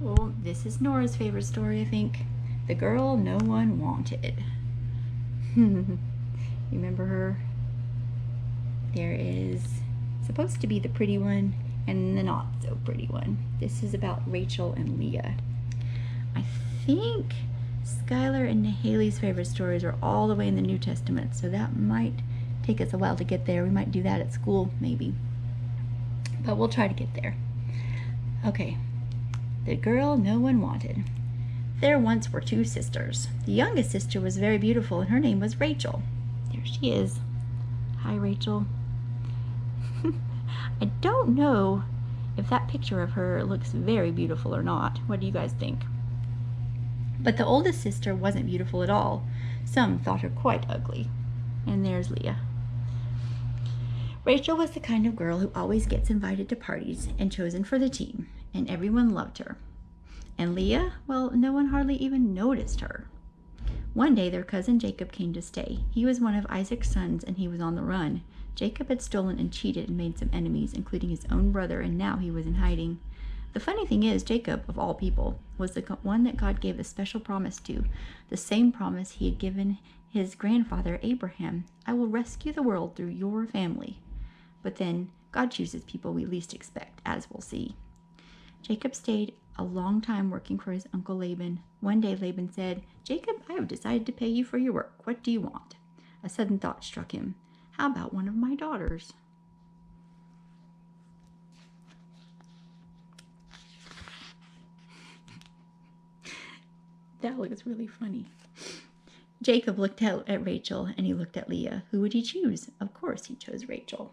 Well, this is Nora's favorite story, I think. The girl no one wanted. Remember her? There is supposed to be the pretty one and the not so pretty one. This is about Rachel and Leah. I think Skylar and Haley's favorite stories are all the way in the New Testament, so that might take us a while to get there. We might do that at school, maybe. But we'll try to get there. Okay. The girl no one wanted. There once were two sisters. The youngest sister was very beautiful, and her name was Rachel. There she is. Hi, Rachel. I don't know if that picture of her looks very beautiful or not. What do you guys think? But the oldest sister wasn't beautiful at all. Some thought her quite ugly. And there's Leah. Rachel was the kind of girl who always gets invited to parties and chosen for the team, and everyone loved her. And Leah, well, no one hardly even noticed her. One day their cousin Jacob came to stay. He was one of Isaac's sons, and he was on the run. Jacob had stolen and cheated and made some enemies, including his own brother, and now he was in hiding. The funny thing is, Jacob, of all people, was the one that God gave a special promise to, the same promise he had given his grandfather Abraham. I will rescue the world through your family. But then God chooses people we least expect, as we'll see. Jacob stayed a long time working for his uncle Laban. One day Laban said, "Jacob, I have decided to pay you for your work. What do you want?" A sudden thought struck him. How about one of my daughters? That looks really funny. Jacob looked out at Rachel and he looked at Leah. Who would he choose? Of course he chose Rachel.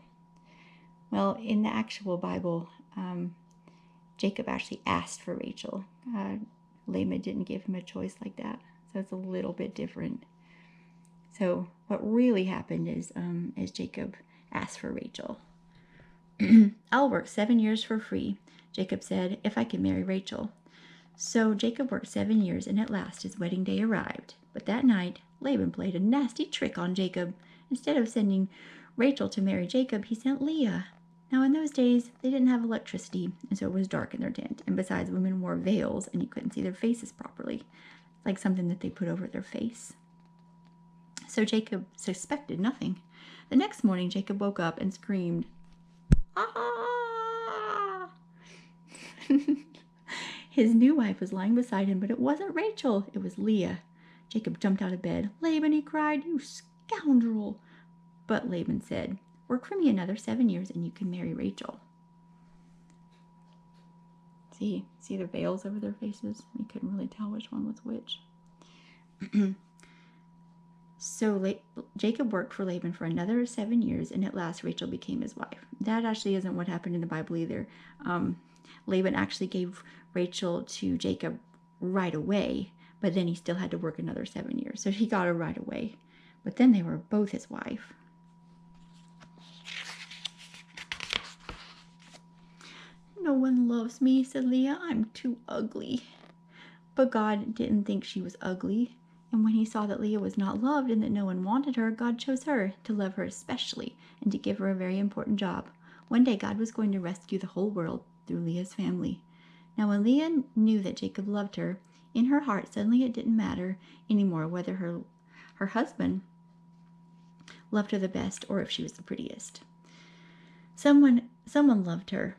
Well, in the actual Bible, Jacob actually asked for Rachel. Laban didn't give him a choice like that, so it's a little bit different. So what really happened is Jacob asked for Rachel. I'll work 7 years for free, Jacob said, if I can marry Rachel. So Jacob worked 7 years, and at last his wedding day arrived. But that night, Laban played a nasty trick on Jacob. Instead of sending Rachel to marry Jacob, he sent Leah. Now, in those days, they didn't have electricity, and so it was dark in their tent. And besides, women wore veils, and you couldn't see their faces properly, like something that they put over their face. So Jacob suspected nothing. The next morning, Jacob woke up and screamed, "Ah!" His new wife was lying beside him, but it wasn't Rachel. It was Leah. Jacob jumped out of bed. "Laban," he cried, "you scoundrel!" But Laban said, "Work for me another 7 years and you can marry Rachel." See the veils over their faces? You couldn't really tell which one was which. So Jacob worked for Laban for another 7 years, and at last Rachel became his wife. That actually isn't what happened in the Bible either. Laban actually gave Rachel to Jacob right away, but then he still had to work another 7 years. So he got her right away. But then they were both his wife. "No one loves me," said Leah. "I'm too ugly." But God didn't think she was ugly. And when he saw that Leah was not loved and that no one wanted her, God chose her to love her especially and to give her a very important job. One day God was going to rescue the whole world through Leah's family. Now when Leah knew that Jacob loved her, in her heart suddenly it didn't matter anymore whether her husband loved her the best or if she was the prettiest. Someone loved her.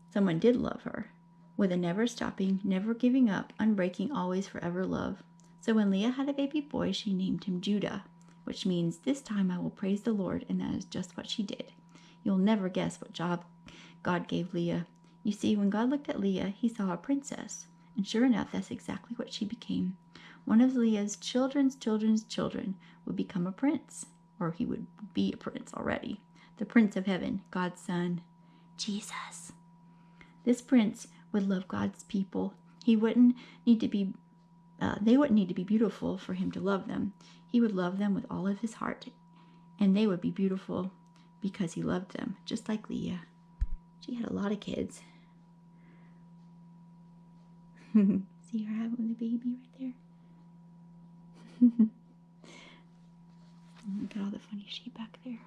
Someone did love her, with a never stopping, never giving up, unbreaking, always forever love. So when Leah had a baby boy, she named him Judah, which means, "This time I will praise the Lord," and that is just what she did. You'll never guess what job God gave Leah. You see, when God looked at Leah, he saw a princess, and sure enough, that's exactly what she became. One of Leah's children's children would become a prince, or he would be a prince already. The Prince of Heaven, God's Son, Jesus. This prince would love God's people. He wouldn't need to be they wouldn't need to be beautiful for him to love them. He would love them with all of his heart, and they would be beautiful because he loved them, just like Leah. She had a lot of kids. See her having the baby right there? Look at all the funny sheep back there.